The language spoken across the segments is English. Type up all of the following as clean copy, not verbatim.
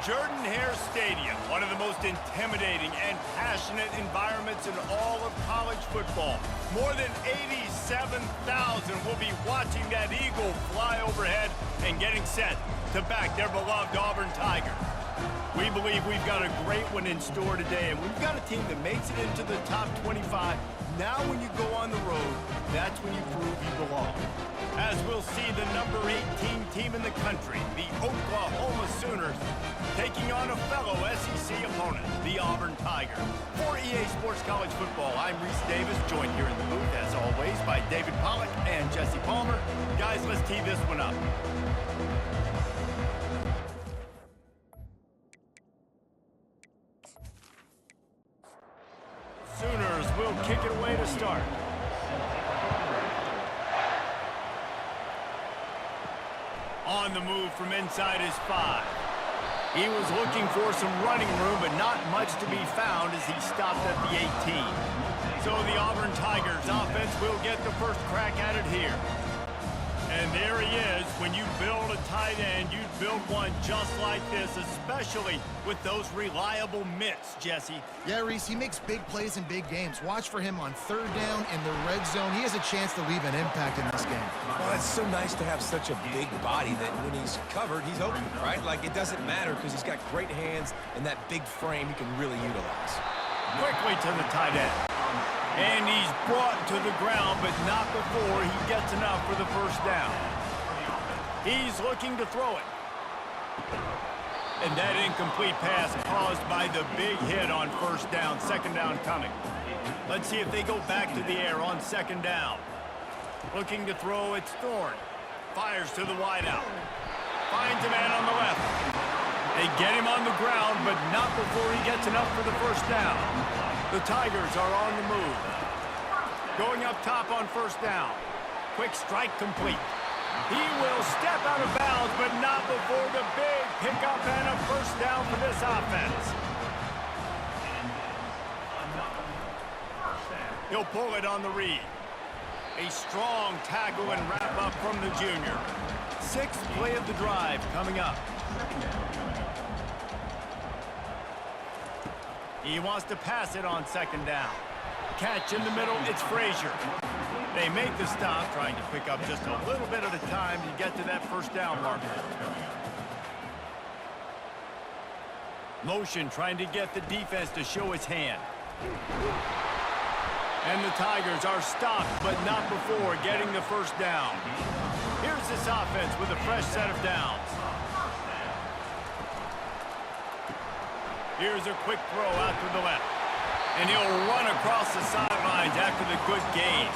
Jordan-Hare Stadium, one of the most intimidating and passionate environments in all of college football. More than 87,000 will be watching that eagle fly overhead and getting set to back their beloved Auburn Tigers. We believe we've got a great one in store today, and we've got a team that makes it into the top 25. Now when you go on the road, that's when you prove you belong. As we'll see the number 18 team in the country, the Oklahoma Sooners, taking on a fellow SEC opponent, the Auburn Tigers. For EA Sports College Football, I'm Reese Davis, joined here in the booth, as always, by David Pollack and Jesse Palmer. Guys, let's tee this one up. Sooners will kick it away to start. On the move from inside his 5. He was looking for some running room, but not much to be found as he stopped at the 18. So the Auburn Tigers offense will get the first crack at it here. And there he is. When you build a tight end, you build one just like this, especially with those reliable mitts, Jesse. Yeah, Reese, he makes big plays in big games. Watch for him on third down in the red zone. He has a chance to leave an impact in this game. Well, it's so nice to have such a big body that when he's covered, he's open, right? Like, it doesn't matter because he's got great hands and that big frame he can really utilize. Quickly to the tight end. And he's brought to the ground, but not before he gets enough for the first down. He's looking to throw it. And that incomplete pass caused by the big hit on first down, second down coming. Let's see if they go back to the air on second down. Looking to throw, it's Thorne. Fires to the wideout. Finds a man on the left. They get him on the ground, but not before he gets enough for the first down. The Tigers are on the move. Going up top on first down. Quick strike complete. He will step out of bounds, but not before the big pickup and a first down for this offense. He'll pull it on the read. A strong tackle and wrap up from the junior. Sixth play of the drive coming up. He wants to pass it on second down. Catch in the middle, it's Frazier. They make the stop, trying to pick up just a little bit at a time to get to that first down marker. Motion trying to get the defense to show his hand. And the Tigers are stopped, but not before getting the first down. Here's this offense with a fresh set of downs. Here's a quick throw out to the left. And he'll run across the sidelines after the good gain.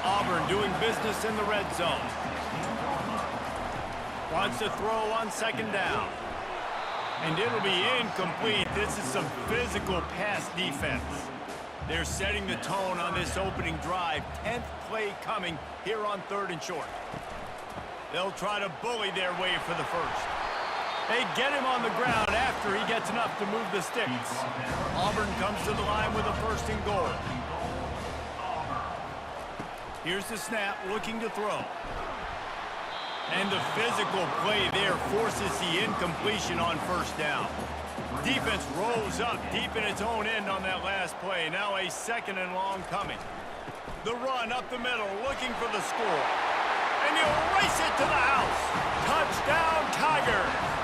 Auburn doing business in the red zone. Wants to throw on second down. And it'll be incomplete. This is some physical pass defense. They're setting the tone on this opening drive. 10th play coming here on third and short. They'll try to bully their way for the first. They get him on the ground after he gets enough to move the sticks. Auburn comes to the line with a first and goal. Here's the snap, looking to throw. And the physical play there forces the incompletion on first down. Defense rolls up deep in its own end on that last play. Now a second and long coming. The run up the middle, looking for the score. And he'll race it to the house. Touchdown, Tigers!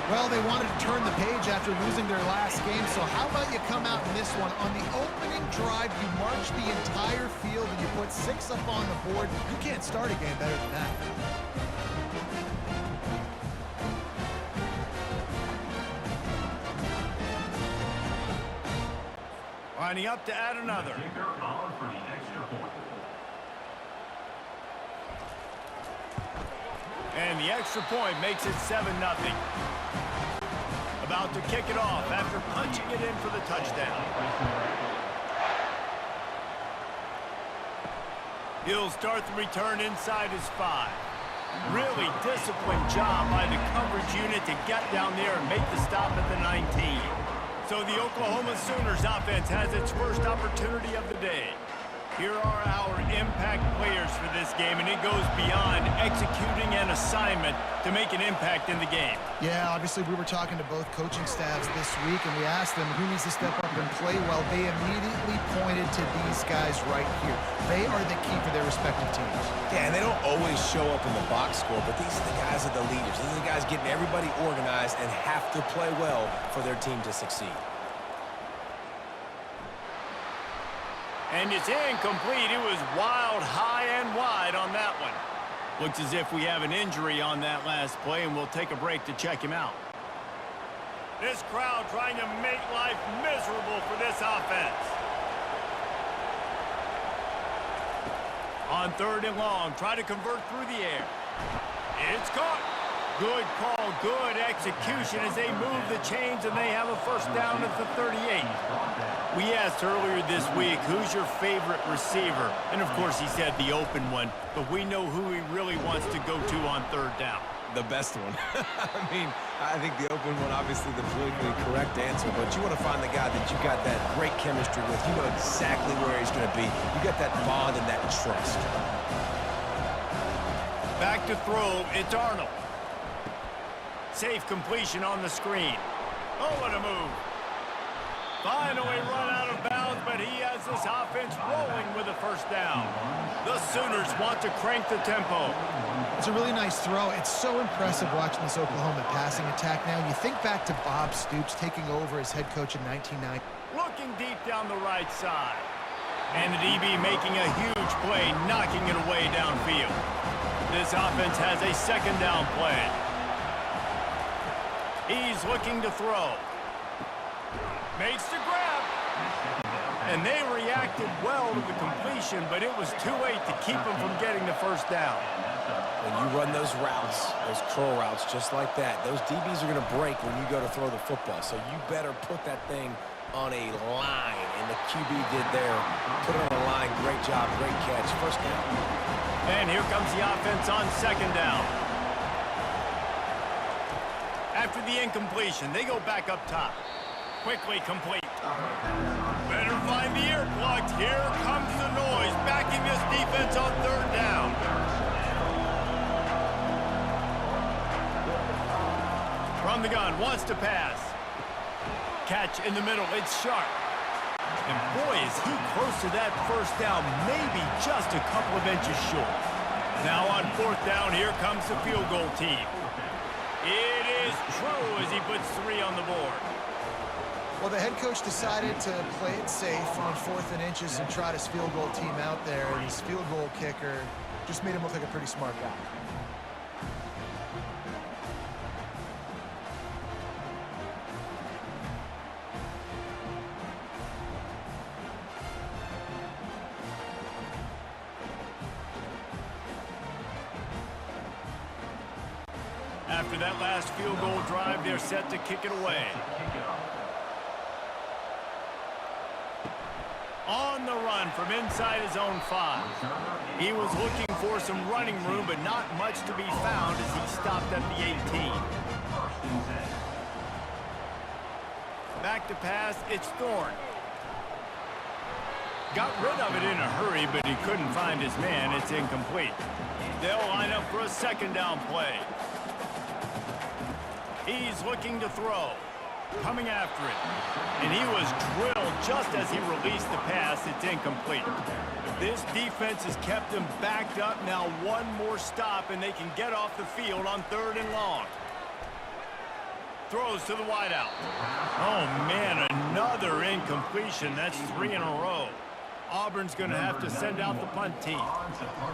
Well, they wanted to turn the page after losing their last game, so how about you come out in this one? On the opening drive, you march the entire field and you put 6 up on the board. You can't start a game better than that. Lining up to add another. And the extra point makes it 7-0. About to kick it off after punching it in for the touchdown. He'll start the return inside his 5. Really disciplined job by the coverage unit to get down there and make the stop at the 19. So the Oklahoma Sooners offense has its first opportunity of the day. Here are our impact players for this game, and it goes beyond executing an assignment to make an impact in the game. Yeah, obviously we were talking to both coaching staffs this week, and we asked them who needs to step up and play well. They immediately pointed to these guys right here. They are the key for their respective teams. Yeah, and they don't always show up in the box score, but these are the guys that are the leaders. These are the guys getting everybody organized and have to play well for their team to succeed. And it's incomplete. It was wild, high and wide on that one. Looks as if we have an injury on that last play, and we'll take a break to check him out. This crowd trying to make life miserable for this offense. On 3rd and long, try to convert through the air. It's caught. Good call, good execution as they move the chains, and they have a first down at the 38. We asked earlier this week, who's your favorite receiver? And, of course, he said the open one, but we know who he really wants to go to on 3rd down. The best one. I mean, I think the open one, obviously the politically correct answer, but you want to find the guy that you got that great chemistry with. You know exactly where he's going to be. You got that bond and that trust. Back to throw, it's Arnold. Safe completion on the screen. Oh, what a move. Finally run out of bounds, but he has this offense rolling with a first down. The Sooners want to crank the tempo. It's a really nice throw. It's so impressive watching this Oklahoma passing attack now. You think back to Bob Stoops taking over as head coach in 1990. Looking deep down the right side. And the DB making a huge play, knocking it away downfield. This offense has a 2nd down play. He's looking to throw. Makes the grab. And they reacted well to the completion, but it was too late to keep him from getting the first down. When you run those routes, those curl routes just like that, those DBs are going to break when you go to throw the football. So you better put that thing on a line, and the QB did there. Put it on a line. Great job, great catch. First down. And here comes the offense on 2nd down. After the incompletion, they go back up top. Quickly complete. Better find the earplugs. Here comes the noise, backing this defense on 3rd down. From the gun, wants to pass. Catch in the middle, it's sharp. And boy, is he close to that first down, maybe just a couple of inches short. Now on 4th down, here comes the field goal team. It is true as he puts 3 on the board. Well, the head coach decided to play it safe on 4th and inches and trot his field goal team out there. And his field goal kicker just made him look like a pretty smart guy. After that last field goal drive, they're set to kick it away. On the run from inside his own 5. He was looking for some running room, but not much to be found as he stopped at the 18. Back to pass, it's Thorne. Got rid of it in a hurry, but he couldn't find his man. It's incomplete. They'll line up for a 2nd down play. He's looking to throw. Coming after it. And he was drilled just as he released the pass. It's incomplete. This defense has kept them backed up. Now one more stop, and they can get off the field on 3rd and long. Throws to the wideout. Oh, man, another incompletion. That's 3 in a row. Auburn's going to have to send out the punt team.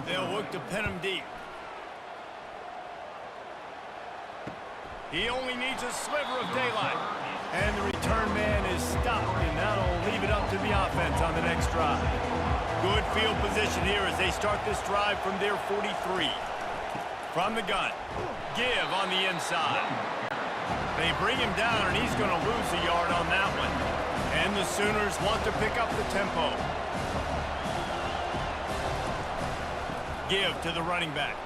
They'll look to pin him deep. He only needs a sliver of daylight. And the return man is stopped, and that'll leave it up to the offense on the next drive. Good field position here as they start this drive from their 43. From the gun. Give on the inside. They bring him down, and he's going to lose a yard on that one. And the Sooners want to pick up the tempo. Give to the running back.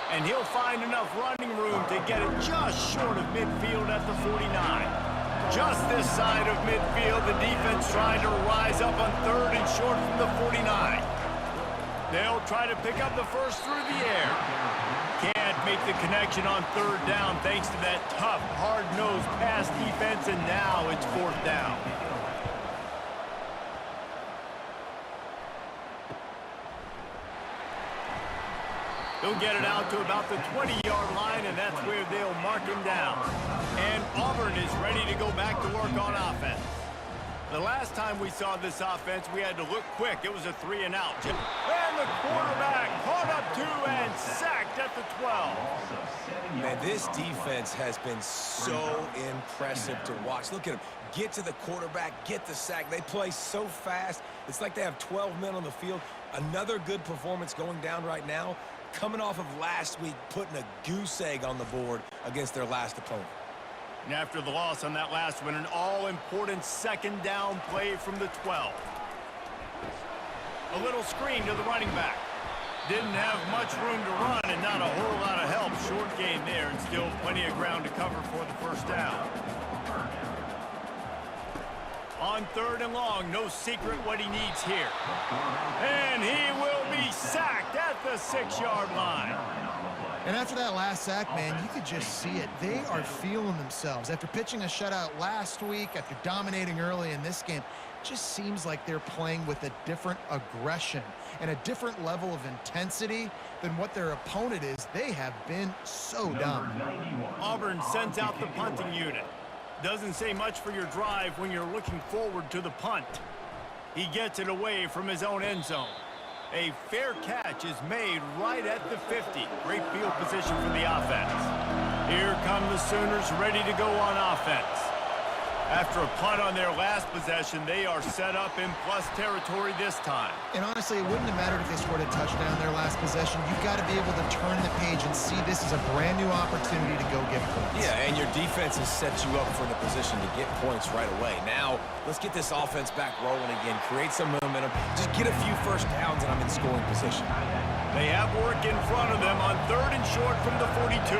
And he'll find enough running room to get it just short of midfield at the 49. Just this side of midfield, the defense trying to rise up on 3rd and short from the 49. They'll try to pick up the first through the air. Can't make the connection on 3rd down thanks to that tough, hard-nosed pass defense, and now it's 4th down. They'll get it out to about the 20-yard line, and that's where they'll mark him down. And Auburn is ready to go back to work on offense. The last time we saw this offense, we had to look quick. It was a 3-and-out. And the quarterback caught up 2 and sacked at the 12. Man, this defense has been so impressive to watch. Look at them. Get to the quarterback, get the sack. They play so fast. It's like they have 12 men on the field. Another good performance going down right now, coming off of last week, putting a goose egg on the board against their last opponent. And after the loss on that last one, an all-important 2nd down play from the 12. A little screen to the running back. Didn't have much room to run and not a whole lot of help. Short gain there and still plenty of ground to cover for the 1st down. On 3rd and long, no secret what he needs here. And he will be sacked at the 6-yard line. And after that last sack, man, you could just see it. They are feeling themselves. After pitching a shutout last week, after dominating early in this game, it just seems like they're playing with a different aggression and a different level of intensity than what their opponent is. They have been so dominant. Auburn sends out the punting unit. Doesn't say much for your drive when you're looking forward to the punt. He gets it away from his own end zone. A fair catch is made right at the 50. Great field position for the offense. Here come the Sooners ready to go on offense. After a punt on their last possession, they are set up in plus territory this time. And honestly, it wouldn't have mattered if they scored a touchdown their last possession. You've got to be able to turn the page and see this as a brand new opportunity to go get points. Yeah, and your defense has set you up for the position to get points right away. Now, let's get this offense back rolling again, create some momentum, just get a few 1st downs, and I'm in scoring position. They have work in front of them on 3rd and short from the 42.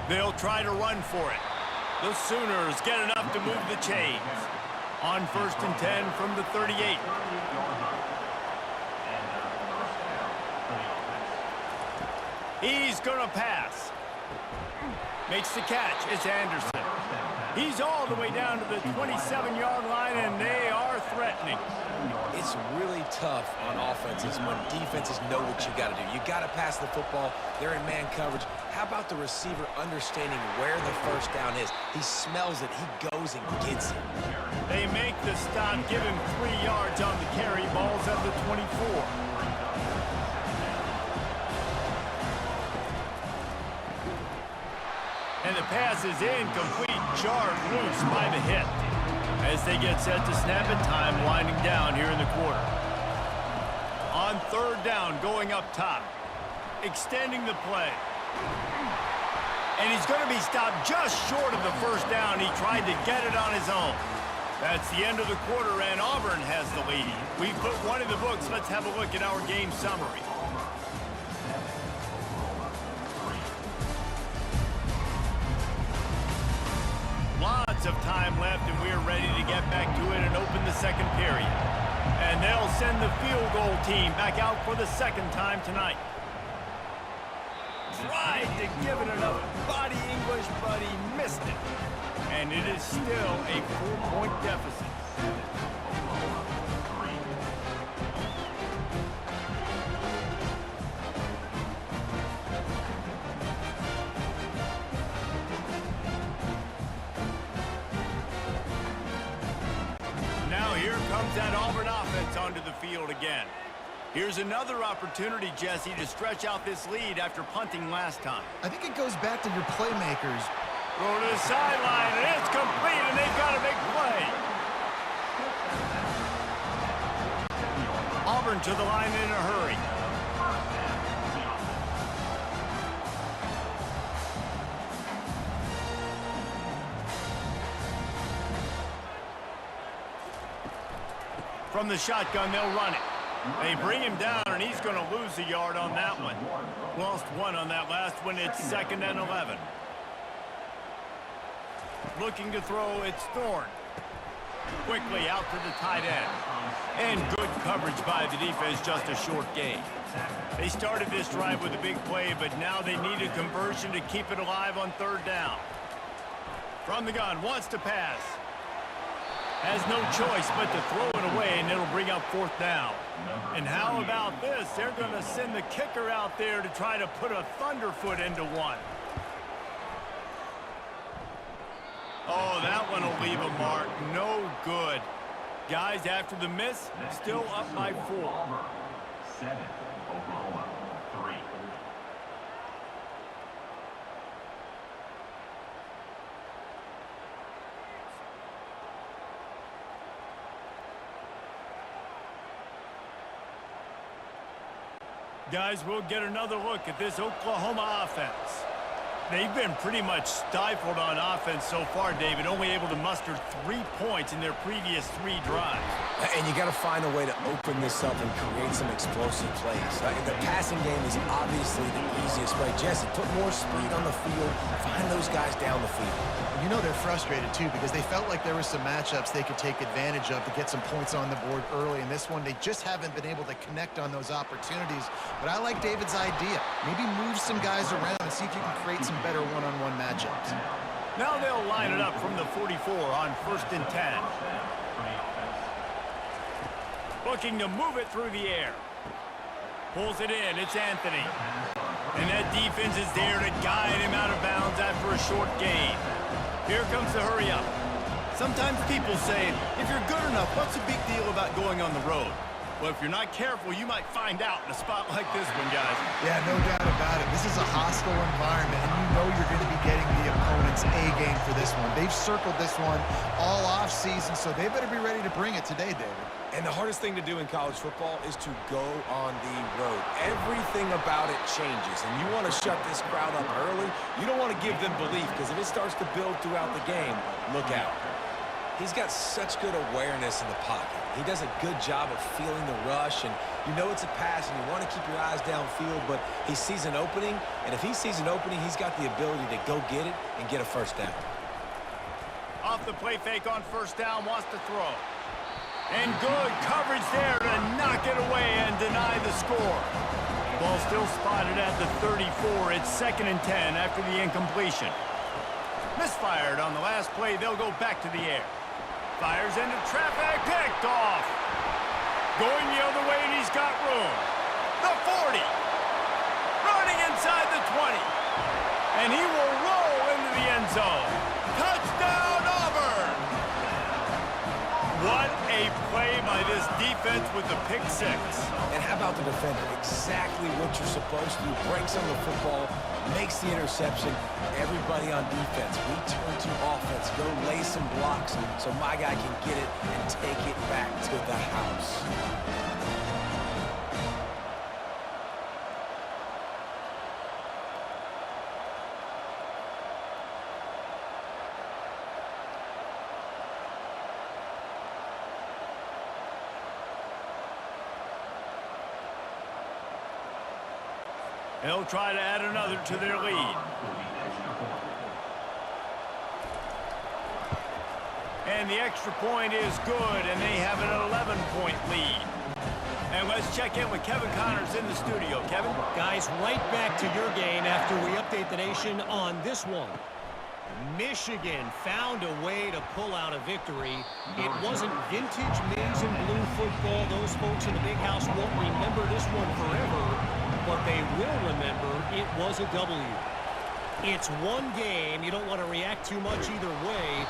They'll try to run for it. The Sooners get enough to move the chains. On 1st and 10 from the 38. He's going to pass. Makes the catch. It's Anderson. He's all the way down to the 27-yard line, and they are threatening. It's really tough on offenses when defenses know what you got to do. You got to pass the football. They're in man coverage. How about the receiver understanding where the 1st down is? He smells it. He goes and gets it. They make the stop, give him 3 yards on the carry. Ball's at the 24. And the pass is incomplete, jarred loose by the hit. As they get set to snap it, time winding down here in the quarter. On 3rd down, going up top. Extending the play. And he's going to be stopped just short of the 1st down. He tried to get it on his own. That's the end of the quarter, and Auburn has the lead. We put one in the books. Let's have a look at our game summary. Lots of time left, and we're ready to get back to it and open the 2nd period. And they'll send the field goal team back out for the 2nd time tonight. Tried to give it another body English, but he missed it. And it is still a 4-point deficit. Now here comes that Auburn offense onto the field again. Here's another opportunity, Jesse, to stretch out this lead after punting last time. I think it goes back to your playmakers. Throw to the sideline, and it's complete, and they've got a big play. Auburn to the line in a hurry. From the shotgun, they'll run it. They bring him down, and he's going to lose a yard on that one. Lost one on that last one. It's 2nd and 11. Looking to throw, it's Thorne. Quickly out to the tight end. And good coverage by the defense, just a short gain. They started this drive with a big play, but now they need a conversion to keep it alive on 3rd down. From the gun, wants to pass. Has no choice but to throw it away, and it'll bring up 4th down. And how about this? They're going to send the kicker out there to try to put a thunderfoot into one. Oh, that one will leave a mark. No good. Guys, after the miss, still up by 4. 7, Oklahoma 3. Guys, we'll get another look at this Oklahoma offense. They've been pretty much stifled on offense so far, David, only able to muster 3 points in their previous 3 drives. And you got to find a way to open this up and create some explosive plays. The passing game is obviously the easiest way. Jesse, put more speed on the field, find those guys down the field. You know they're frustrated, too, because they felt like there were some matchups they could take advantage of to get some points on the board early. In this one, they just haven't been able to connect on those opportunities. But I like David's idea. Maybe move some guys around and see if you can create some better one-on-one matchups. Now they'll line it up from the 44 on 1st and 10. Looking to move it through the air. Pulls it in. It's Anthony. And that defense is there to guide him out of bounds after a short gain. Here comes the hurry up. Sometimes people say, if you're good enough, what's the big deal about going on the road? Well, if you're not careful, you might find out in a spot like this one, guys. Yeah, no doubt about it. This is a hostile environment, and you know you're going to be getting the opponent's A-game for this one. They've circled this one all off-season, so they better be ready to bring it today, David. And the hardest thing to do in college football is to go on the road. Everything about it changes, and you want to shut this crowd up early. You don't want to give them belief, because if it starts to build throughout the game, look out. He's got such good awareness in the pocket. He does a good job of feeling the rush, and you know it's a pass, and you want to keep your eyes downfield, but he sees an opening, and if he sees an opening, he's got the ability to go get it and get a 1st down. Off the play fake on 1st down, wants to throw. And good coverage there to knock it away and deny the score. Ball still spotted at the 34. It's 2nd and 10 after the incompletion. Misfired on the last play. They'll go back to the air. Fires into traffic, picked off. Going the other way, and he's got room. The 40. Running inside the 20. And he will roll into the end zone. Touchdown, Auburn! What a play by this defense with the pick 6. And how about the defender? Exactly what you're supposed to do. Breaks on the football, makes the interception. Everybody on defense, we turn to offense. Go lay some blocks so my guy can get it and take it back to the house. They'll try to add another to their lead. And the extra point is good, and they have an 11-point lead. And let's check in with Kevin Connors in the studio. Kevin? Guys, right back to your game after we update the nation on this one. Michigan found a way to pull out a victory. It wasn't vintage maize and blue football. Those folks in the big house won't remember this one forever, but they will remember it was a W. It's one game. You don't want to react too much either way,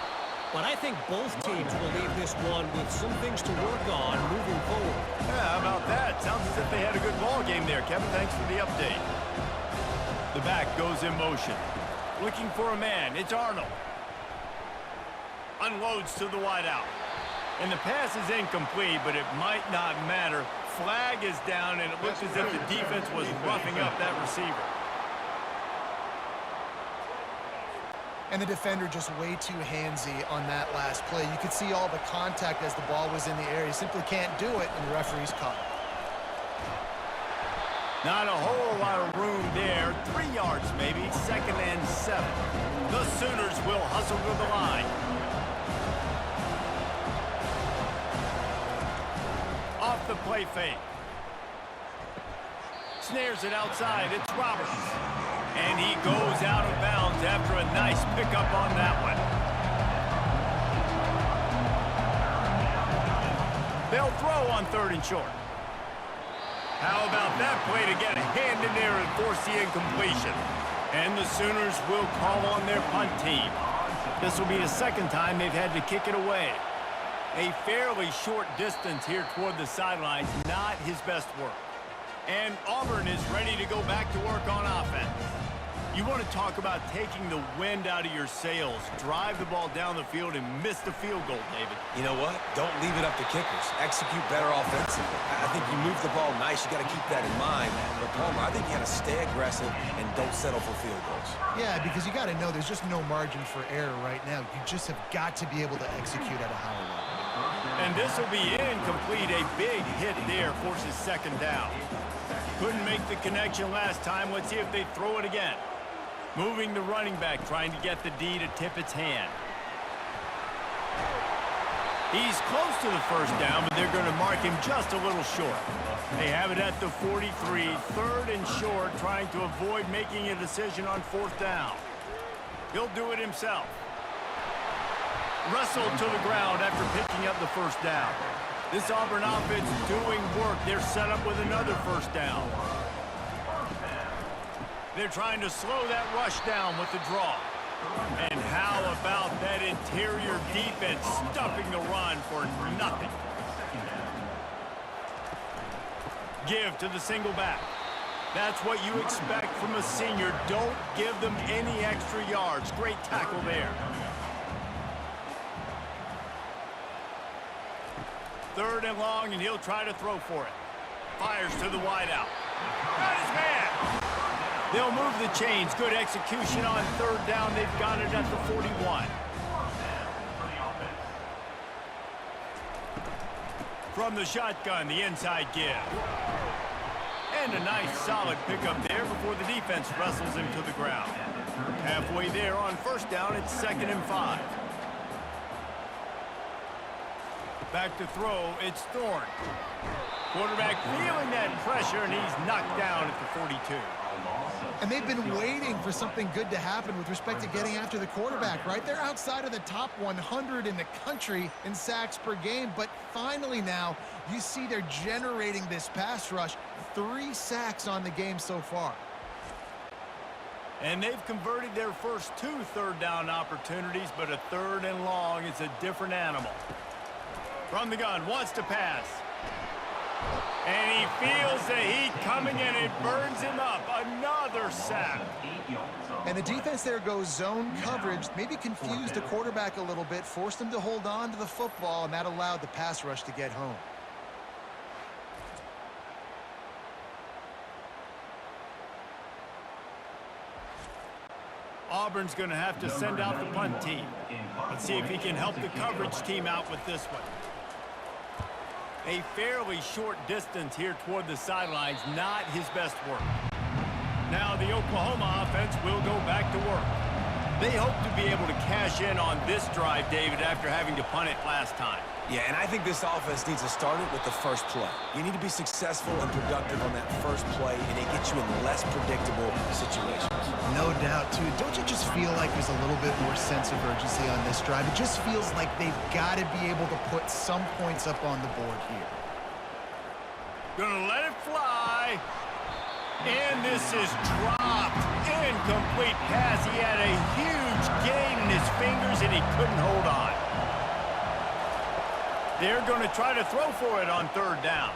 but I think both teams will leave this one with some things to work on moving forward. Yeah, how about that? Sounds as if they had a good ball game there, Kevin. Thanks for the update. The back goes in motion. Looking for a man. It's Arnold. Unloads to the wideout. And the pass is incomplete, but it might not matter. Flag is down, and it looks as if the defense was roughing up that receiver. And the defender just way too handsy on that last play. You could see all the contact as the ball was in the air. He simply can't do it, and the referee's caught it. Not a whole lot of room there. 3 yards maybe. 2nd and 7. The Sooners will hustle to the line. Off the play fake. Snares it outside. It's Roberts. And he goes out of bounds after a nice pickup on that one. They'll throw on 3rd and short. How about that play to get a hand in there and force the incompletion? And the Sooners will call on their punt team. This will be the 2nd time they've had to kick it away. A fairly short distance here toward the sidelines, not his best work. And Auburn is ready to go back to work on offense. You want to talk about taking the wind out of your sails. Drive the ball down the field and miss the field goal, David. You know what? Don't leave it up to kickers. Execute better offensively. I think you move the ball nice. You got to keep that in mind. But Palmer, I think you got to stay aggressive and don't settle for field goals. Yeah, because you got to know there's just no margin for error right now. You just have got to be able to execute at a higher level. And this will be incomplete. A big hit there forces 2nd down. Couldn't make the connection last time. Let's see if they throw it again. Moving the running back, trying to get the D to tip its hand. He's close to the 1st down, but they're going to mark him just a little short. They have it at the 43, 3rd and short, trying to avoid making a decision on 4th down. He'll do it himself. Wrestled to the ground after picking up the 1st down. This Auburn offense doing work. They're set up with another 1st down. They're trying to slow that rush down with the draw. And how about that interior defense stuffing the run for nothing? Give to the single back. That's what you expect from a senior. Don't give them any extra yards. Great tackle there. 3rd and long, and he'll try to throw for it. Fires to the wideout. Got his man. They'll move the chains. Good execution on 3rd down. They've got it at the 41. From the shotgun, the inside give. And a nice solid pickup there before the defense wrestles him to the ground. Halfway there on 1st down, it's 2nd and 5. Back to throw, it's Thorne. Quarterback feeling that pressure, and he's knocked down at the 42. And they've been waiting for something good to happen with respect to getting after the quarterback, right? They're outside of the top 100 in the country in sacks per game, but finally now you see they're generating this pass rush. 3 sacks on the game so far. And they've converted their first 2 3rd down opportunities, but a 3rd and long is a different animal. From the gun, wants to pass. And he feels the heat coming, and it burns him up. Another sack. And the defense there goes zone coverage, maybe confused the quarterback a little bit, forced him to hold on to the football, and that allowed the pass rush to get home. Auburn's going to have to send out the punt team. Let's see if he can help the coverage team out with this one. A fairly short distance here toward the sidelines, not his best work. Now the Oklahoma offense will go back to work. They hope to be able to cash in on this drive, David, after having to punt it last time. Yeah, and I think this offense needs to start it with the first play. You need to be successful and productive on that first play, and it gets you in less predictable situations. No doubt, too. Don't you just feel like there's a little bit more sense of urgency on this drive? It just feels like they've got to be able to put some points up on the board here. Gonna let it fly. And this is dropped. Incomplete pass. He had a huge gain in his fingers, and he couldn't hold on. They're going to try to throw for it on 3rd down.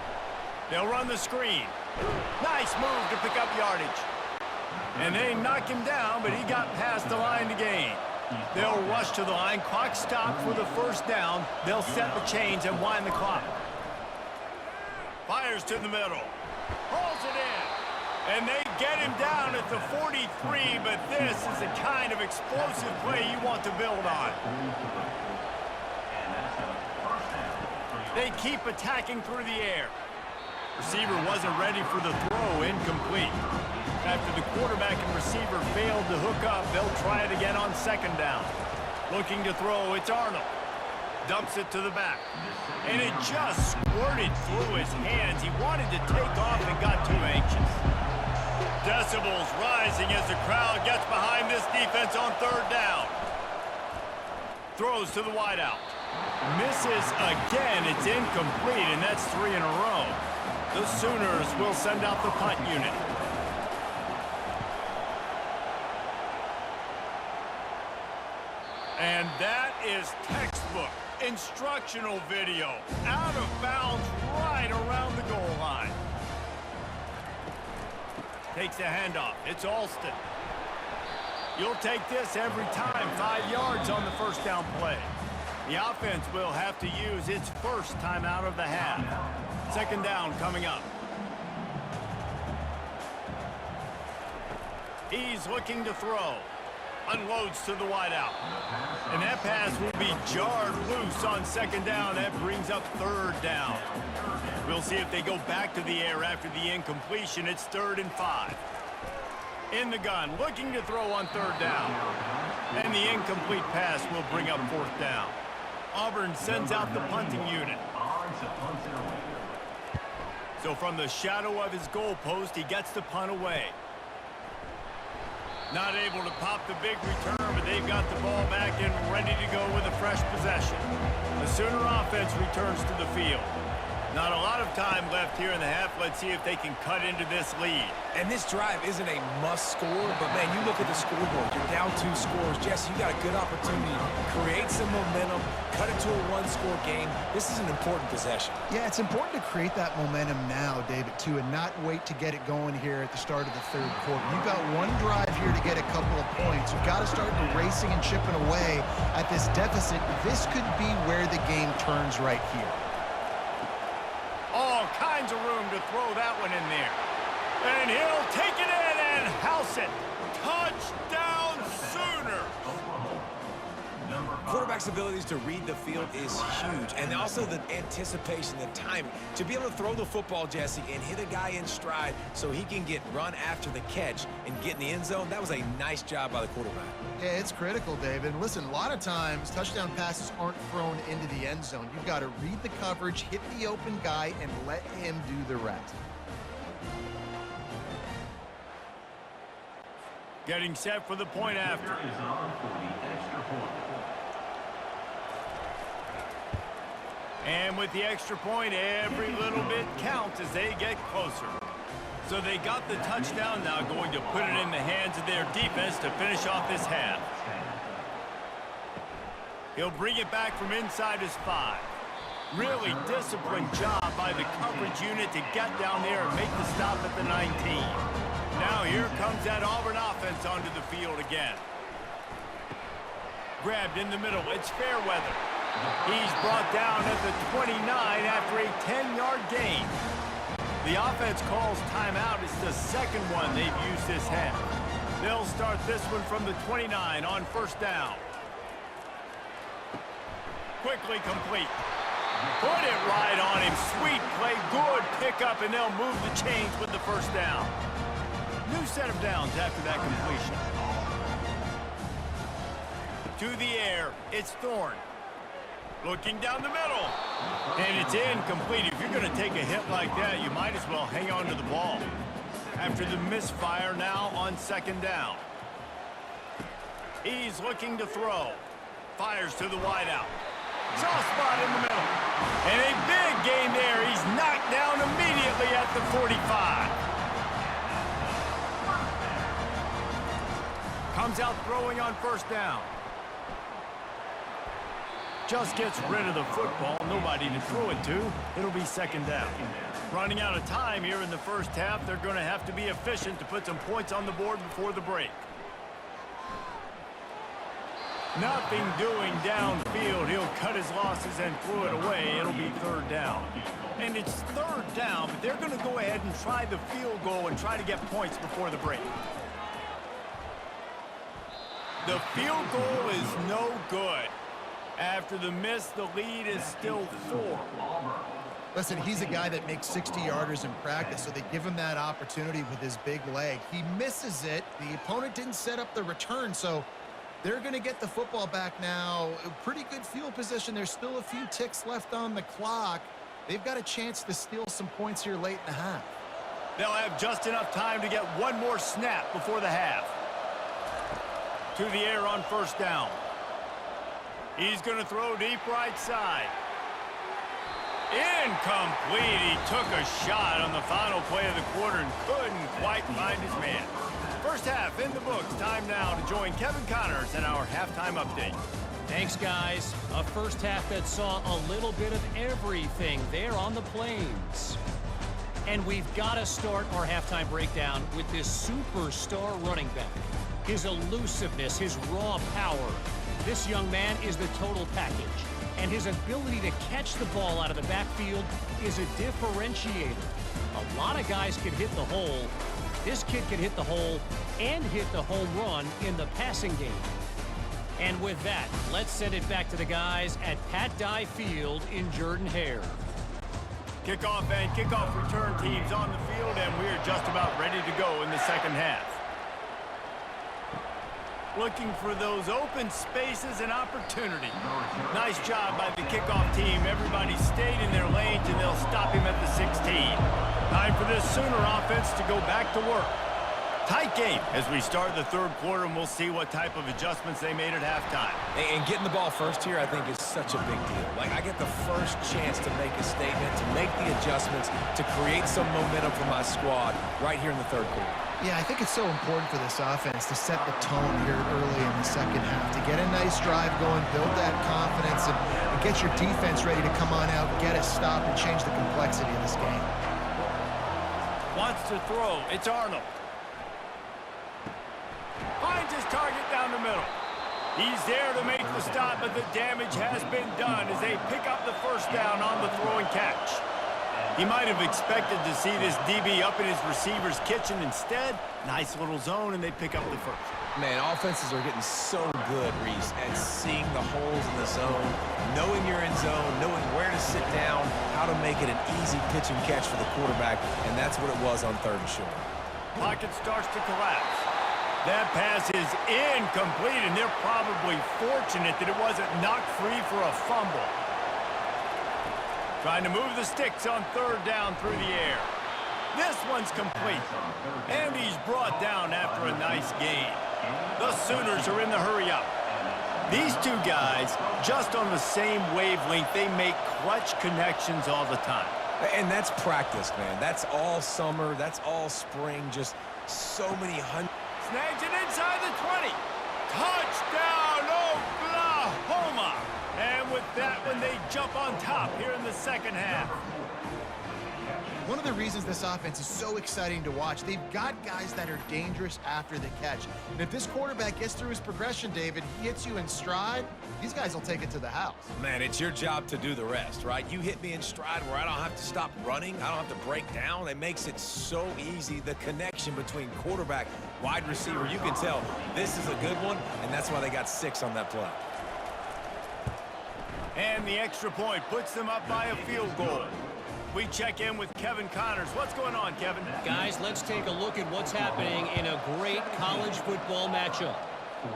They'll run the screen. Nice move to pick up yardage. And they knock him down, but he got past the line to gain. They'll rush to the line. Clock stopped for the 1st down. They'll set the chains and wind the clock. Fires to the middle. Pulls it in. And they get him down at the 43, but this is the kind of explosive play you want to build on. They keep attacking through the air. Receiver wasn't ready for the throw, incomplete. After the quarterback and receiver failed to hook up, they'll try it again on second down. Looking to throw, it's Arnold. Dumps it to the back. And it just squirted through his hands. He wanted to take off and got too anxious. Decibels rising as the crowd gets behind this defense on third down. Throws to the wideout. Misses again. It's incomplete, and that's 3 in a row. The Sooners will send out the punt unit. And that is textbook instructional video. Out of bounds right around the goal line. Takes a handoff. It's Alston. You'll take this every time. 5 yards on the first down play. The offense will have to use its first timeout of the half. Second down coming up. He's looking to throw. Unloads to the wideout. And that pass will be jarred loose on second down. That brings up third down. We'll see if they go back to the air after the incompletion. It's 3rd and 5. In the gun, looking to throw on third down. And the incomplete pass will bring up 4th down. Auburn sends out the punting unit. So from the shadow of his goalpost, he gets the punt away. Not able to pop the big return, but they've got the ball back and ready to go with a fresh possession. The Sooner offense returns to the field. Not a lot of time left here in the half. Let's see if they can cut into this lead. And this drive isn't a must score, but man, you look at the scoreboard. You're down 2 scores. Jesse, you got a good opportunity to create some momentum, cut it to a 1-score game. This is an important possession. Yeah, it's important to create that momentum now, David, too, and not wait to get it going here at the start of the 3rd quarter. You've got one drive here to get a couple of points. You've got to start racing and chipping away at this deficit. This could be where the game turns right here. All kinds of room to throw that one in there. And he'll take it in and house it. Touchdown, Sooner. Quarterback's abilities to read the field is huge, and also the anticipation, the timing. To be able to throw the football, Jesse, and hit a guy in stride so he can get run after the catch and get in the end zone, that was a nice job by the quarterback. Yeah, it's critical, David. Listen, a lot of times, touchdown passes aren't thrown into the end zone. You've got to read the coverage, hit the open guy, and let him do the rest. Getting set for the point after. And with the extra point, every little bit counts as they get closer. So they got the touchdown, now going to put it in the hands of their defense to finish off this half. He'll bring it back from inside his 5. Really disciplined job by the coverage unit to get down there and make the stop at the 19. Now here comes that Auburn offense onto the field again. Grabbed in the middle, it's Fairweather. He's brought down at the 29 after a 10-yard gain. The offense calls timeout. It's the second one they've used this half. They'll start this one from the 29 on first down. Quickly complete. Put it right on him. Sweet play, good pickup, and they'll move the chains with the first down. New set of downs after that completion. To the air, it's Thorne. Looking down the middle. And it's incomplete. If you're going to take a hit like that, you might as well hang on to the ball. After the misfire, now on second down. He's looking to throw. Fires to the wideout. Soft spot in the middle. And a big gain there. He's knocked down immediately at the 45. Comes out throwing on first down. Just gets rid of the football. Nobody to throw it to. It'll be second down. Running out of time here in the first half. They're going to have to be efficient to put some points on the board before the break. Nothing doing downfield. He'll cut his losses and throw it away. It'll be third down. And it's third down, but they're going to go ahead and try the field goal and try to get points before the break. The field goal is no good. After the miss, the lead is still 4. Listen, he's a guy that makes 60-yarders in practice, so they give him that opportunity with his big leg. He misses it. The opponent didn't set up the return, so they're going to get the football back now. A pretty good field position. There's still a few ticks left on the clock. They've got a chance to steal some points here late in the half. They'll have just enough time to get one more snap before the half. To the air on first down. He's going to throw deep right side. Incomplete. He took a shot on the final play of the quarter and couldn't quite find his man. First half in the books. Time now to join Kevin Connors in our halftime update. Thanks, guys. A first half that saw a little bit of everything there on the plains. And we've got to start our halftime breakdown with this superstar running back. His elusiveness, his raw power. This young man is the total package. And his ability to catch the ball out of the backfield is a differentiator. A lot of guys can hit the hole. This kid can hit the hole and hit the home run in the passing game. And with that, let's send it back to the guys at Pat Dye Field in Jordan-Hare. Kickoff and kickoff return teams on the field, and we're just about ready to go in the second half. Looking for those open spaces and opportunity. Nice job by the kickoff team. Everybody stayed in their lanes, and they'll stop him at the 16. Time for this Sooner offense to go back to work. Tight game as we start the third quarter, and we'll see what type of adjustments they made at halftime. And getting the ball first here, I think, is such a big deal. Like, I get the first chance to make a statement, to make the adjustments, to create some momentum for my squad right here in the third quarter. Yeah, I think it's so important for this offense to set the tone here early in the second half, to get a nice drive going, build that confidence, and get your defense ready to come on out, get a stop, and change the complexity of this game. Wants to throw. It's Arnold. Finds his target down the middle. He's there to make the stop, but the damage has been done as they pick up the first down on the throw and catch. He might have expected to see this DB up in his receiver's kitchen. Instead, nice little zone, and they pick up the first. Man, offenses are getting so good, Reese, at seeing the holes in the zone, knowing you're in zone, knowing where to sit down, how to make it an easy pitch and catch for the quarterback, and that's what it was on third and short. Pocket starts to collapse. That pass is incomplete, and they're probably fortunate that it wasn't knocked free for a fumble. Trying to move the sticks on third down through the air. This one's complete. And he's brought down after a nice gain. The Sooners are in the hurry-up. These two guys, just on the same wavelength, they make clutch connections all the time. And that's practice, man. That's all summer. That's all spring. Just so many hundreds. Snags it inside the 20. Touchdown, Oklahoma! And with that one, they jump on top here in the second half. One of the reasons this offense is so exciting to watch, they've got guys that are dangerous after the catch. And if this quarterback gets through his progression, David, he hits you in stride, these guys will take it to the house. Man, it's your job to do the rest, right? You hit me in stride where I don't have to stop running. I don't have to break down. It makes it so easy. The connection between quarterback, wide receiver, you can tell this is a good one, and that's why they got 6 on that play. And the extra point puts them up by a field goal. We check in with Kevin Connors. What's going on, Kevin? Guys, let's take a look at what's happening in a great college football matchup.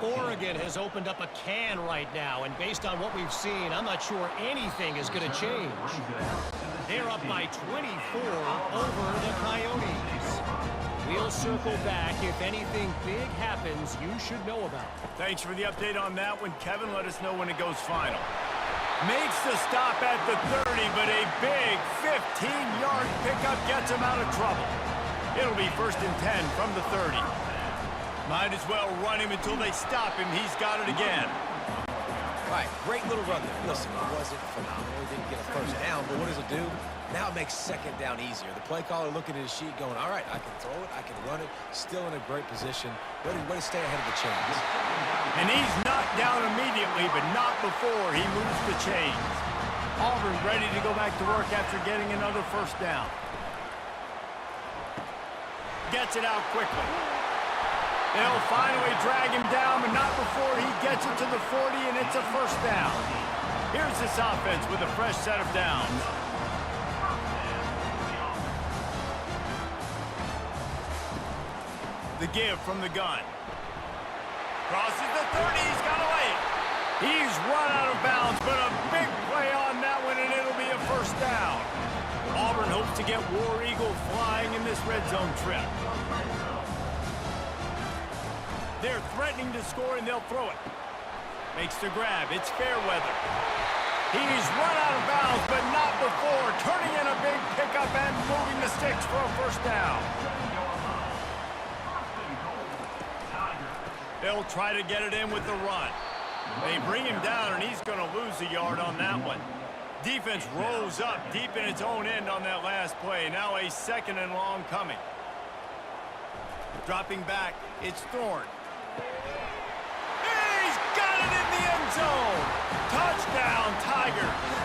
Oregon has opened up a can right now, and based on what we've seen, I'm not sure anything is going to change. They're up by 24 over the Coyotes. We'll circle back. If anything big happens, you should know about it. Thanks for the update on that one, Kevin. Let us know when it goes final. Makes the stop at the 30, but a big 15-yard pickup gets him out of trouble. It'll be 1st and 10 from the 30. Might as well run him until they stop him. He's got it again. All right, great little run there. Listen, it wasn't phenomenal. He didn't get a first down, but what does it do? Now it makes second down easier. The play caller looking at his sheet going, all right, I can throw it, I can run it, still in a great position. Way to stay ahead of the chains. And he's knocked down immediately, but not before he moves the chains. Auburn ready to go back to work after getting another first down. Gets it out quickly. They'll finally drag him down, but not before he gets it to the 40, and it's a first down. Here's this offense with a fresh set of downs. The give from the gun. Crosses the 30. He's got to lay it. He's run out of bounds, but a big play on that one, and it'll be a first down. Auburn hopes to get War Eagle flying in this red zone trip. They're threatening to score, and they'll throw it. Makes the grab. It's Fairweather. He's run out of bounds, but not before. Turning in a big pickup and moving the sticks for a first down. They'll try to get it in with the run. They bring him down, and he's going to lose a yard on that one. Defense rose up deep in its own end on that last play. Now a second and long coming. Dropping back, it's Thorne. He's got it in the end zone. Touchdown, Tigers.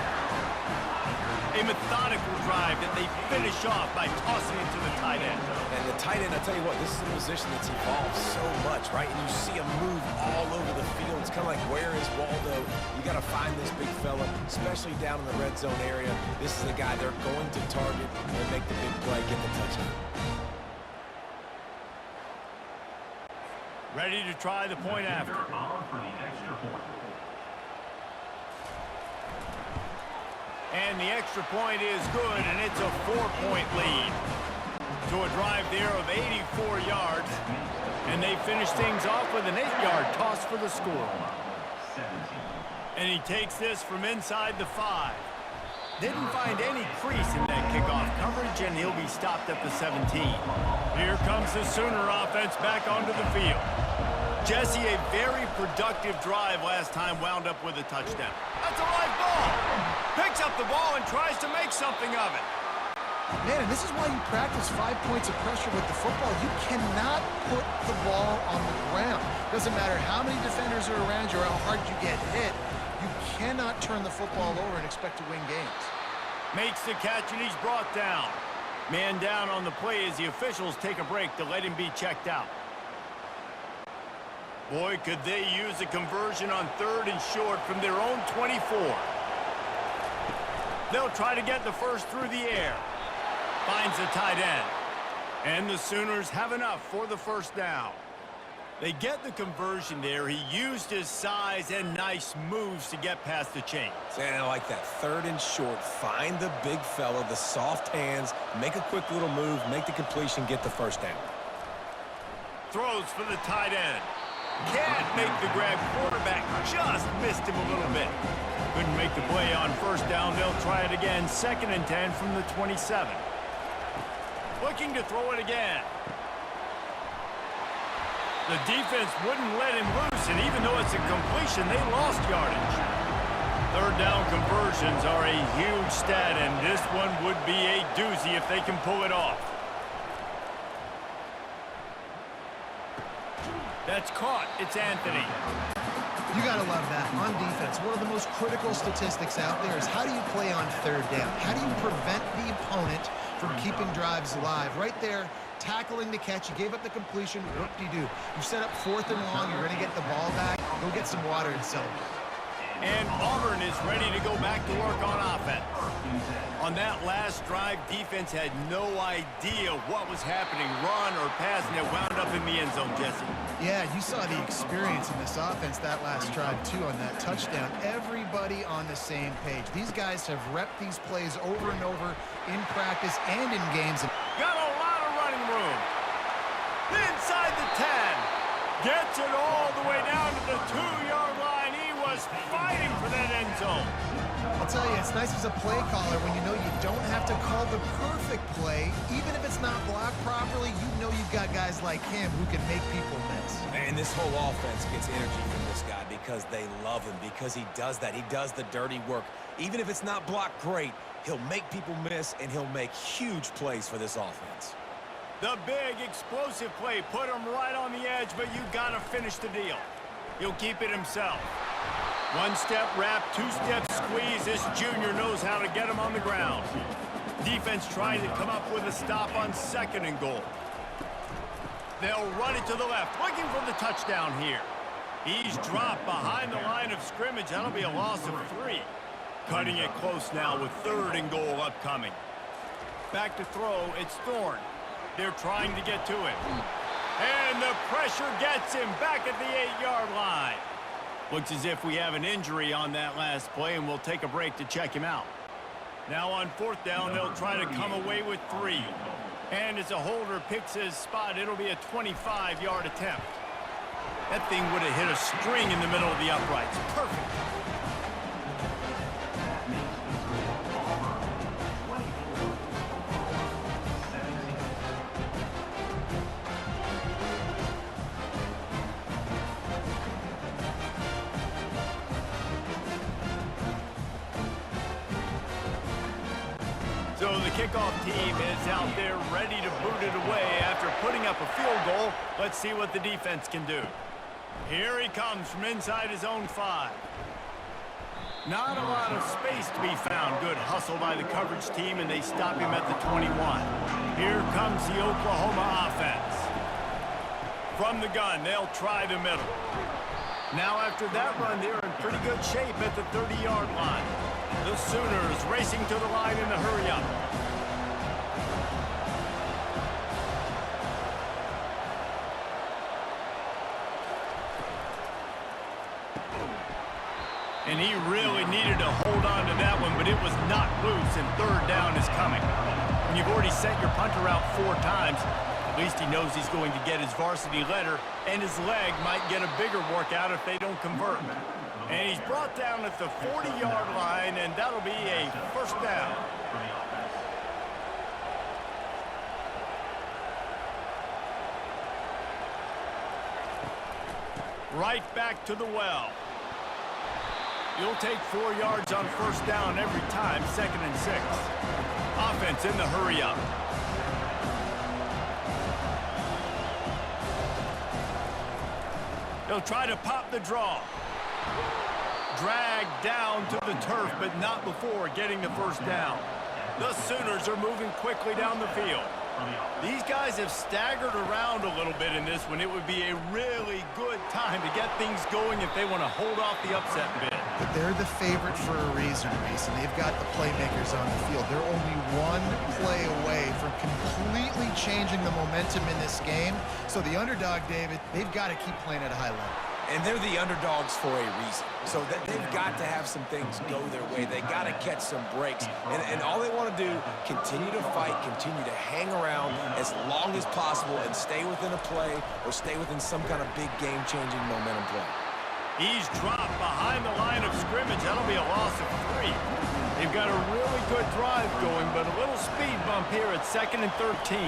A methodical drive that they finish off by tossing it to the tight end. And the tight end, I tell you what, this is a position that's evolved so much, right? And you see him move all over the field. It's kind of like, where is Waldo? You got to find this big fella, especially down in the red zone area. This is the guy they're going to target and make the big play, get the touchdown. Ready to try the point after. And the extra point is good, and it's a 4-point lead. To a drive there of 84 yards, and they finish things off with an 8-yard toss for the score. And he takes this from inside the 5. Didn't find any crease in that kickoff coverage, and he'll be stopped at the 17. Here comes the Sooner offense back onto the field. Jesse, a very productive drive last time, wound up with a touchdown. That's a live ball. Picks up the ball and tries to make something of it. Man, and this is why you practice 5 points of pressure with the football. You cannot put the ball on the ground. Doesn't matter how many defenders are around you or how hard you get hit. You cannot turn the football over and expect to win games. Makes the catch, and he's brought down. Man down on the play as the officials take a break to let him be checked out. Boy, could they use a conversion on 3rd and short from their own 24. They'll try to get the first through the air. Finds the tight end. And the Sooners have enough for the first down. They get the conversion there. He used his size and nice moves to get past the chains. And I like that. 3rd and short. Find the big fella, the soft hands, make a quick little move, make the completion, get the first down. Throws for the tight end. Can't make the grab. Quarterback just missed him a little bit. Couldn't make the play on first down. They'll try it again. 2nd and 10 from the 27. Looking to throw it again. The defense wouldn't let him loose, and even though it's a completion, they lost yardage. 3rd down conversions are a huge stat, and this one would be a doozy if they can pull it off. That's caught. It's Anthony. You got to love that. On defense, one of the most critical statistics out there is how do you play on 3rd down? How do you prevent the opponent from keeping drives alive? Right there, tackling the catch. You gave up the completion. Whoop-de-doo. You set up 4th and long. You're going to get the ball back. Go get some water and celebrate. And Auburn is ready to go back to work on offense. On that last drive, defense had no idea what was happening, run or pass, and it wound up in the end zone, Jesse. Yeah, you saw the experience in this offense that last drive, too, on that touchdown. Everybody on the same page. These guys have repped these plays over and over in practice and in games. Got a lot of running room. Inside the 10. Gets it all the way down to the 2-yard line. He was fighting for that end zone. I'll tell you, it's nice as a play caller when you know you don't have to call the perfect play. Even if it's not blocked properly, you know you've got guys like him who can make people miss. And this whole offense gets energy from this guy because they love him, because he does that. He does the dirty work. Even if it's not blocked great, he'll make people miss, and he'll make huge plays for this offense. The big explosive play put him right on the edge, but you got to finish the deal. He'll keep it himself. 1-step wrap, 2-step squeeze. This junior knows how to get him on the ground. Defense trying to come up with a stop on 2nd and goal. They'll run it to the left, looking for the touchdown here. He's dropped behind the line of scrimmage. That'll be a loss of 3. Cutting it close now with 3rd and goal upcoming. Back to throw, it's Thorne. They're trying to get to it. And the pressure gets him back at the 8-yard line. Looks as if we have an injury on that last play, and we'll take a break to check him out. Now on 4th down, they'll try to come away with 3. And as a holder picks his spot, it'll be a 25-yard attempt. That thing would have hit a string in the middle of the uprights. Perfect. So the kickoff team is out there ready to boot it away after putting up a field goal. Let's see what the defense can do. Here he comes from inside his own 5. Not a lot of space to be found. Good hustle by the coverage team, and they stop him at the 21. Here comes the Oklahoma offense. From the gun, they'll try the middle. Now after that run, they're in pretty good shape at the 30-yard line. The Sooners racing to the line in the hurry-up. And he really needed to hold on to that one, but it was not loose, and 3rd down is coming. When you've already sent your punter out 4 times, at least he knows he's going to get his varsity letter, and his leg might get a bigger workout if they don't convert. And he's brought down at the 40-yard line, and that'll be a 1st down. Right back to the well. You'll take 4 yards on 1st down every time, 2nd and 6. Offense in the hurry-up. They'll try to pop the draw. Dragged down to the turf, but not before getting the 1st down. The Sooners are moving quickly down the field. These guys have staggered around a little bit in this one. It would be a really good time to get things going if they want to hold off the upset bid. But they're the favorite for a reason, Reese, and they've got the playmakers on the field. They're only one play away from completely changing the momentum in this game. So the underdog, David, they've got to keep playing at a high level. And they're the underdogs for a reason. So that they've got to have some things go their way. They got to catch some breaks. And all they want to do, continue to fight, continue to hang around as long as possible and stay within a play or stay within some kind of big game-changing momentum play. He's dropped behind the line of scrimmage. That'll be a loss of 3. They've got a really good drive going, but a little speed bump here at 2nd and 13.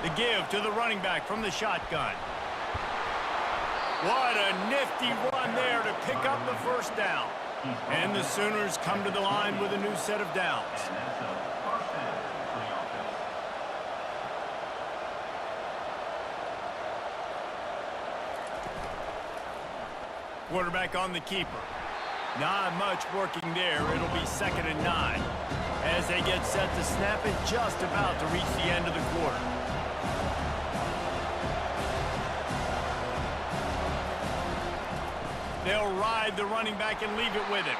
The give to the running back from the shotgun. What a nifty run there to pick up the 1st down. And the Sooners come to the line with a new set of downs. Quarterback on the keeper. Not much working there. It'll be 2nd and 9. As they get set to snap it, just about to reach the end of the quarter. They'll ride the running back and leave it with him.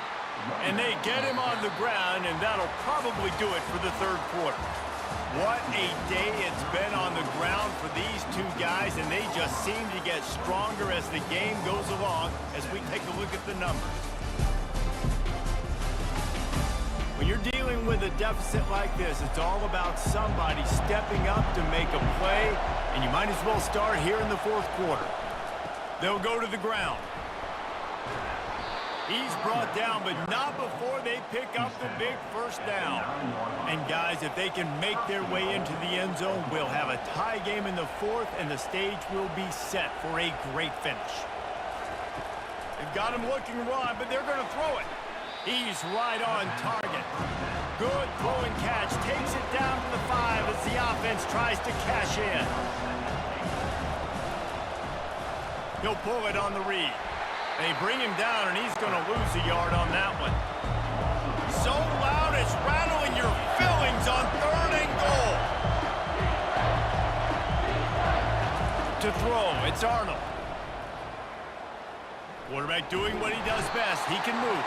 And they get him on the ground, and that'll probably do it for the 3rd quarter. What a day it's been on the ground for these 2 guys, and they just seem to get stronger as the game goes along as we take a look at the numbers. When you're dealing with a deficit like this, it's all about somebody stepping up to make a play, and you might as well start here in the 4th quarter. They'll go to the ground. He's brought down, but not before they pick up the big 1st down. And guys, if they can make their way into the end zone, we'll have a tie game in the 4th, and the stage will be set for a great finish. They've got him looking raw, but they're going to throw it. He's right on target. Good throw and catch. Takes it down to the 5 as the offense tries to cash in. He'll pull it on the read. They bring him down, and he's going to lose a yard on that one. So loud it's rattling your fillings on 3rd and goal. To throw, it's Arnold. Quarterback doing what he does best. He can move.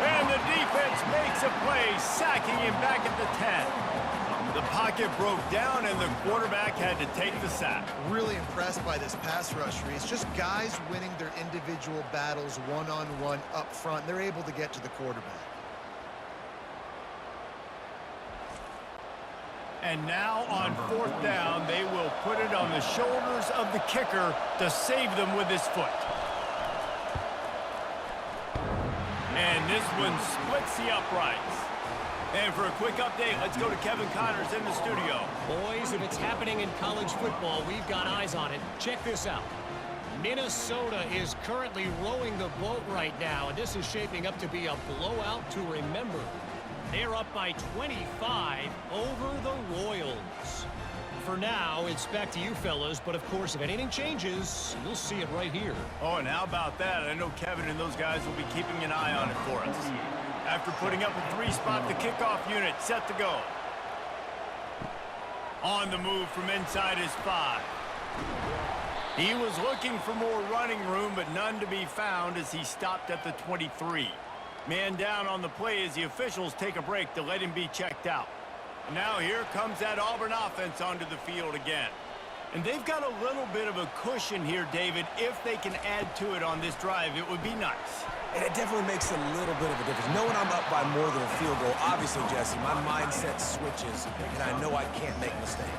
And the defense makes a play, sacking him back at the 10. The pocket broke down, and the quarterback had to take the sack. Really impressed by this pass rush, Reese. Just guys winning their individual battles one-on-one up front. They're able to get to the quarterback. And now on 4th down, they will put it on the shoulders of the kicker to save them with his foot. And this one splits the uprights. And for a quick update, let's go to Kevin Connors in the studio. Boys, if it's happening in college football, we've got eyes on it. Check this out. Minnesota is currently rowing the boat right now, and this is shaping up to be a blowout to remember. They're up by 25 over the Royals. For now, it's back to you fellas, but of course, if anything changes, you'll see it right here. Oh, and how about that? I know Kevin and those guys will be keeping an eye on it for us. After putting up a 3-spot, the kickoff unit set to go. On the move from inside his 5. He was looking for more running room, but none to be found as he stopped at the 23. Man down on the play as the officials take a break to let him be checked out. Now here comes that Auburn offense onto the field again. And they've got a little bit of a cushion here, David. If they can add to it on this drive, it would be nice. And it definitely makes a little bit of a difference. Knowing I'm up by more than a field goal, obviously, Jesse, my mindset switches, and I know I can't make mistakes.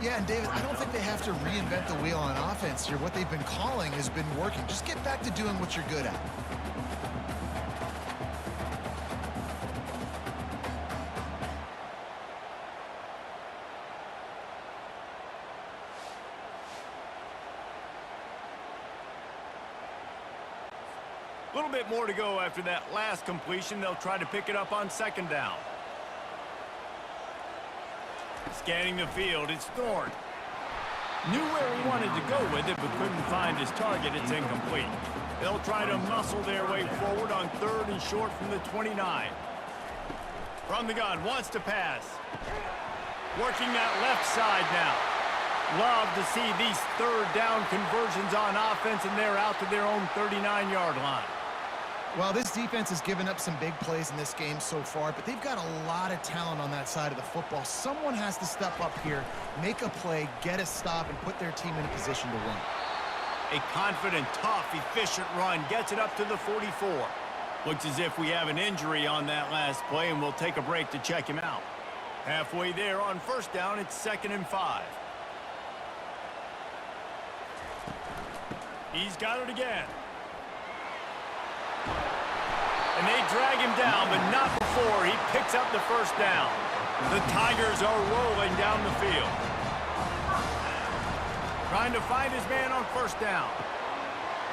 Yeah, and David, I don't think they have to reinvent the wheel on offense here. What they've been calling has been working. Just get back to doing what you're good at. A little bit more to go after that last completion. They'll try to pick it up on 2nd down. Scanning the field, it's Thorne. Knew where he wanted to go with it, but couldn't find his target. It's incomplete. They'll try to muscle their way forward on 3rd and short from the 29. From the gun, wants to pass. Working that left side now. Love to see these 3rd down conversions on offense, and they're out to their own 39-yard line. Well, this defense has given up some big plays in this game so far, but they've got a lot of talent on that side of the football. Someone has to step up here, make a play, get a stop, and put their team in a position to win. A confident, tough, efficient run gets it up to the 44. Looks as if we have an injury on that last play, and we'll take a break to check him out. Halfway there on 1st down, it's 2nd and 5. He's got it again. And they drag him down, but not before he picks up the 1st down. The Tigers are rolling down the field. Trying to find his man on 1st down.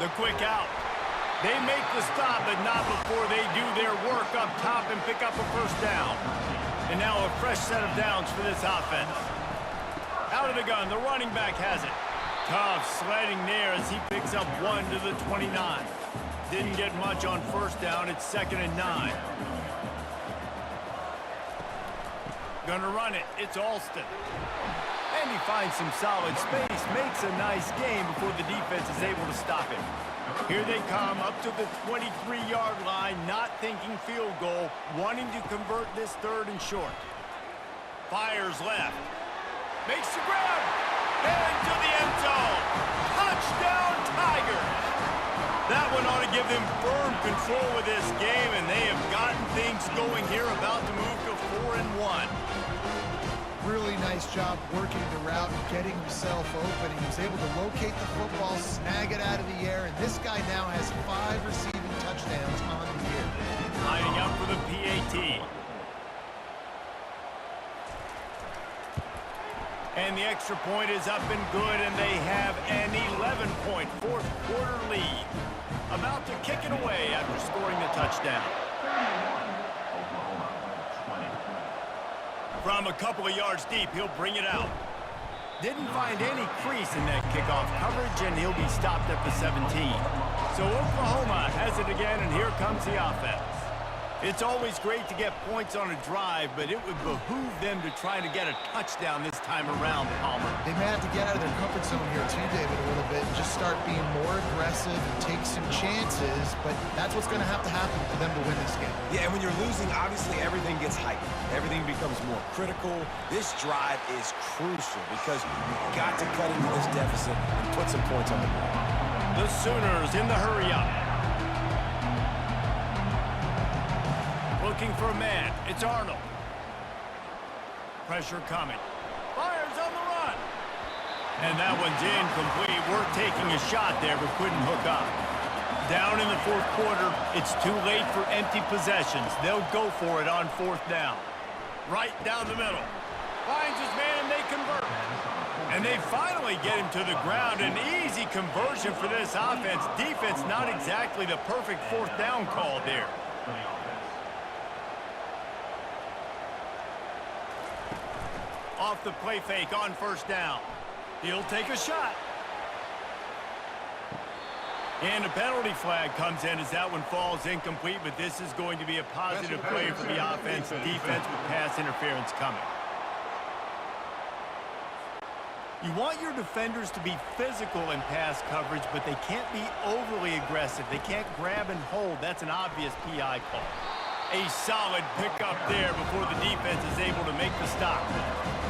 The quick out. They make the stop, but not before they do their work up top and pick up a 1st down. And now a fresh set of downs for this offense. Out of the gun, the running back has it. Tough sledding there as he picks up 1 to the 29. Didn't get much on 1st down. It's 2nd and 9. Gonna run it. It's Alston. And he finds some solid space. Makes a nice game before the defense is able to stop him. Here they come up to the 23-yard line, not thinking field goal, wanting to convert this 3rd and short. Fires left. Makes the grab. And to the end zone. Touchdown, Tigers. That one ought to give them firm control of this game, and they have gotten things going here, about to move to 4-1. Really nice job working the route and getting himself open. He was able to locate the football, snag it out of the air, and this guy now has 5 receiving touchdowns on the year. Lining up for the PAT. And the extra point is up and good, and they have an 11-point fourth-quarter lead. About to kick it away after scoring the touchdown. From a couple of yards deep, he'll bring it out. Didn't find any crease in that kickoff coverage, and he'll be stopped at the 17. So Oklahoma has it again, and here comes the offense. It's always great to get points on a drive, but it would behoove them to try to get a touchdown this time around, Palmer. They may have to get out of their comfort zone here too, David, a little bit, and just start being more aggressive and take some chances, but that's what's going to happen for them to win this game. Yeah, and when you're losing, obviously everything gets heightened. Everything becomes more critical. This drive is crucial because you've got to cut into this deficit and put some points on the board. The Sooners in the hurry-up. Looking for a man. It's Arnold. Pressure coming. Fires on the run. And that one's incomplete. We're taking a shot there, but couldn't hook up. Down in the fourth quarter, it's too late for empty possessions. They'll go for it on fourth down. Right down the middle. Finds his man, they convert. And they finally get him to the ground. An easy conversion for this offense. Defense, not exactly the perfect fourth down call there. Off the play fake on first down. He'll take a shot. And a penalty flag comes in as that one falls incomplete, but this is going to be a positive play for the offense. Defense with pass interference coming. You want your defenders to be physical in pass coverage, but they can't be overly aggressive. They can't grab and hold. That's an obvious PI call. A solid pickup there before the defense is able to make the stop.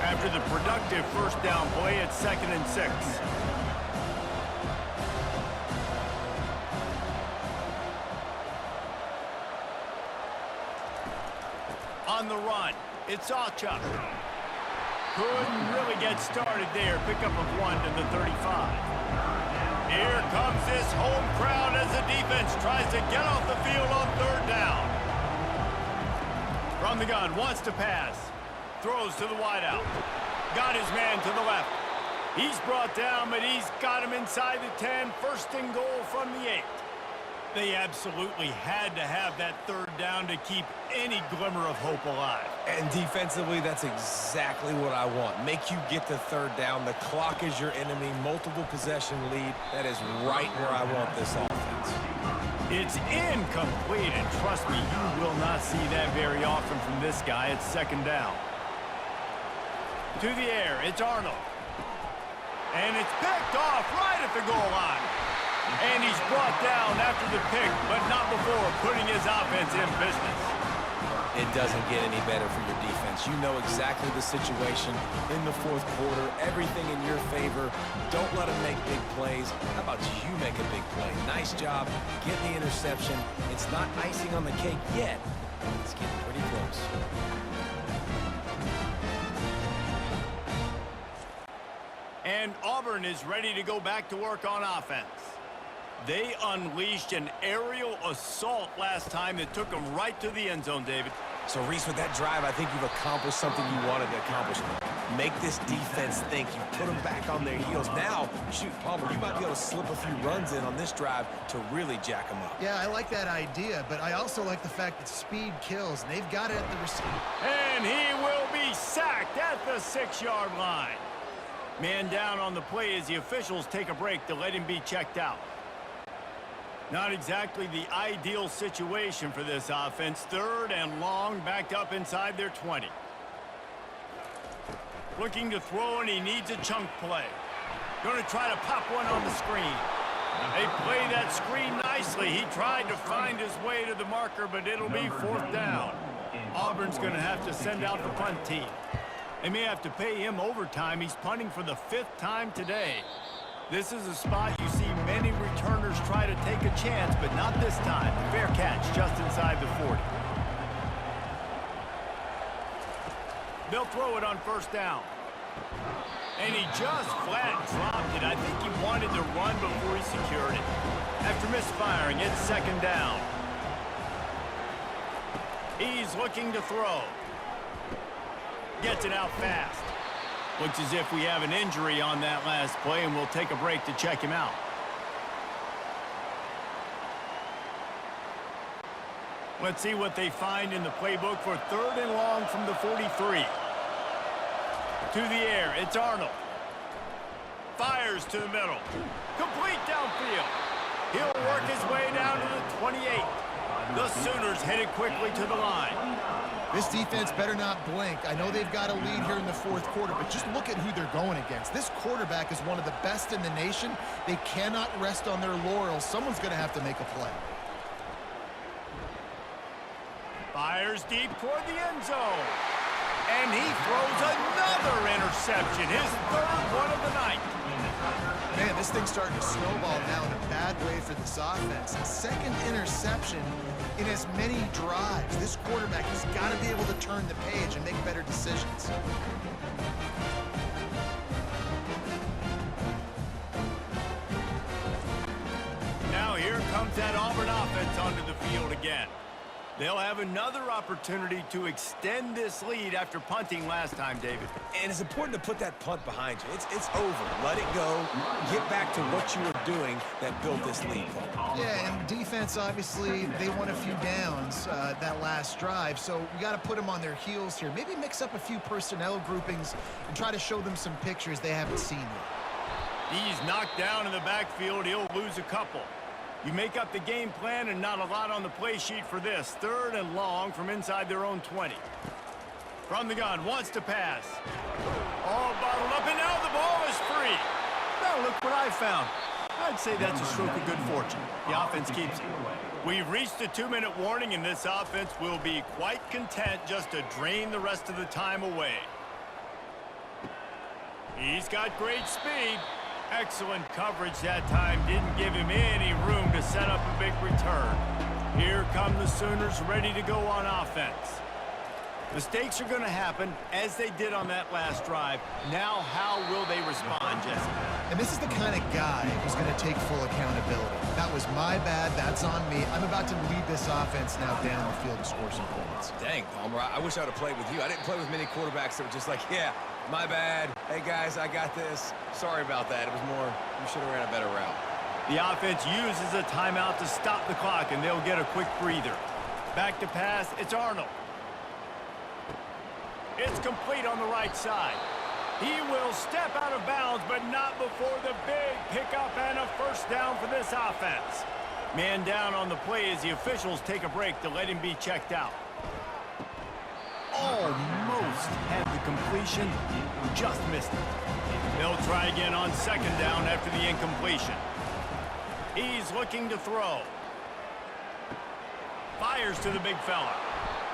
After the productive first down play, it's 2nd and 6. On the run, it's Auburn. Couldn't really get started there. Pickup of 1 to the 35. Here comes this home crowd as the defense tries to get off the field on third down. From the gun, wants to pass. Throws to the wideout. Got his man to the left. He's brought down, but he's got him inside the 10. First and goal from the 8. They absolutely had to have that third down to keep any glimmer of hope alive. And defensively, that's exactly what I want. Make you get the third down. The clock is your enemy. Multiple possession lead. That is right where I want this offense. It's incomplete, and trust me, you will not see that very often from this guy. It's 2nd down. To the air, it's Arnold. And it's picked off right at the goal line. And he's brought down after the pick, but not before putting his offense in business. It doesn't get any better for your defense. You know exactly the situation in the fourth quarter. Everything in your favor. Don't let them make big plays. How about you make a big play? Nice job. Get the interception. It's not icing on the cake yet, but it's getting pretty close. And Auburn is ready to go back to work on offense. They unleashed an aerial assault last time that took them right to the end zone, David. So, Reese, with that drive, I think you've accomplished something you wanted to accomplish. Make this defense think. You put them back on their heels. Now, shoot, Palmer, you might be able to slip a few runs in on this drive to really jack them up. Yeah, I like that idea, but I also like the fact that speed kills, and they've got it at the receiver. And he will be sacked at the 6-yard line. Man down on the play as the officials take a break to let him be checked out. Not exactly the ideal situation for this offense. 3rd and long, backed up inside their 20. Looking to throw, and he needs a chunk play. Going to try to pop one on the screen. They play that screen nicely. He tried to find his way to the marker, but it'll be 4th down. Auburn's going to have to send out the punt team. They may have to pay him overtime. He's punting for the 5th time today. This is a spot you see many returners try to take a chance, but not this time. Fair catch just inside the 40. They'll throw it on first down. And he just flat dropped it. I think he wanted to run before he secured it. After misfiring, it's 2nd down. He's looking to throw. Gets it out fast. Looks as if we have an injury on that last play, and we'll take a break to check him out. Let's see what they find in the playbook for 3rd and long from the 43. To the air, it's Arnold. Fires to the middle. Complete downfield. He'll work his way down to the 28. The Sooners headed quickly to the line. This defense better not blink. I know they've got a lead here in the fourth quarter, but just look at who they're going against. This quarterback is one of the best in the nation. They cannot rest on their laurels. Someone's going to have to make a play. Fires deep toward the end zone. And he throws another interception, his third one of the night. Man, this thing's starting to snowball now in a bad way for this offense. Second interception in as many drives. This quarterback has got to be able to turn the page and make better decisions. Now here comes that Auburn offense onto the field again. They'll have another opportunity to extend this lead after punting last time, David. And it's important to put that punt behind you. It's over. Let it go. Get back to what you were doing that built this lead. Yeah, and defense, obviously, they won a few downs that last drive, so we got to put them on their heels here. Maybe mix up a few personnel groupings and try to show them some pictures they haven't seen yet. He's knocked down in the backfield. He'll lose a couple. You make up the game plan and not a lot on the play sheet for this. Third and long from inside their own 20. From the gun, wants to pass. All bottled up, and now the ball is free. Now look what I found. I'd say that's a stroke of good fortune. The offense keeps it. We've reached the 2-minute warning, and this offense will be quite content just to drain the rest of the time away. He's got great speed. Excellent coverage that time. Didn't give him any room to set up a big return. Here come the Sooners ready to go on offense. Mistakes are going to happen, as they did on that last drive. Now, how will they respond, Jesse? And this is the kind of guy who's going to take full accountability. That was my bad. That's on me. I'm about to lead this offense now down the field to score some points. Dang, Palmer, I wish I would have played with you. I didn't play with many quarterbacks that were just like, yeah, my bad. Hey, guys, I got this. Sorry about that. It was more, you should have ran a better route. The offense uses a timeout to stop the clock, and they'll get a quick breather. Back to pass, it's Arnold. It's complete on the right side. He will step out of bounds, but not before the big pickup and a first down for this offense. Man down on the play as the officials take a break to let him be checked out. Almost had the completion, just missed it. They'll try again on second down after the incompletion. He's looking to throw. Fires to the big fella.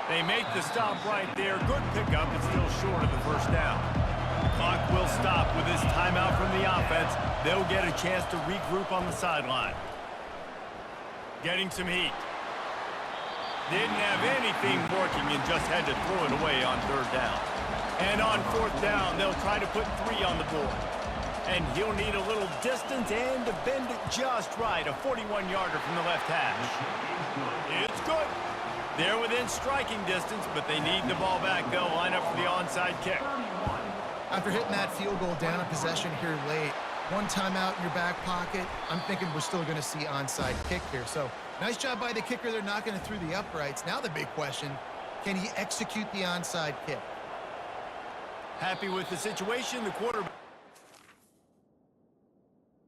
They make the stop right there. Good pickup, but still short of the first down. The clock will stop with this timeout from the offense. They'll get a chance to regroup on the sideline. Getting some heat. Didn't have anything working and just had to throw it away on third down. And on fourth down, they'll try to put 3 on the board. And he'll need a little distance and to bend it just right. A 41-yarder from the left hash. It's good. They're within striking distance, but they need the ball back. They'll line up for the onside kick. After hitting that field goal down in possession here late, one timeout in your back pocket, I'm thinking we're still going to see onside kick here. So nice job by the kicker. They're knocking it through the uprights. Now the big question, can he execute the onside kick? Happy with the situation, the quarterback.